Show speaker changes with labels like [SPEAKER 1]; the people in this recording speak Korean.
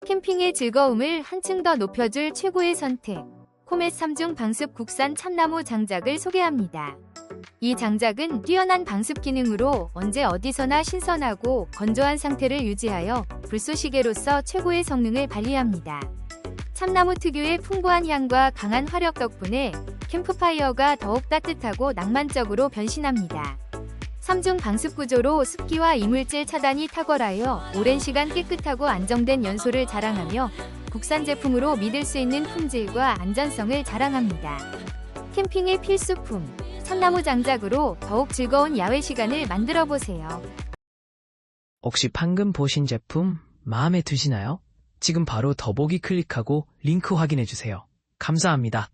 [SPEAKER 1] 캠핑의 즐거움을 한층 더 높여줄 최고의 선택. 코멧 3중 방습 국산 참나무 장작을 소개합니다. 이 장작은 뛰어난 방습 기능으로 언제 어디서나 신선하고 건조한 상태를 유지하여 불쏘시개로서 최고의 성능을 발휘합니다. 참나무 특유의 풍부한 향과 강한 화력 덕분에 캠프파이어가 더욱 따뜻하고 낭만적으로 변신합니다. 3중 방습 구조로 습기와 이물질 차단이 탁월하여 오랜 시간 깨끗하고 안정된 연소를 자랑하며 국산 제품으로 믿을 수 있는 품질과 안전성을 자랑합니다. 캠핑의 필수품, 참나무 장작으로 더욱 즐거운 야외 시간을 만들어 보세요.
[SPEAKER 2] 혹시 방금 보신 제품 마음에 드시나요? 지금 바로 더보기 클릭하고 링크 확인해주세요. 감사합니다.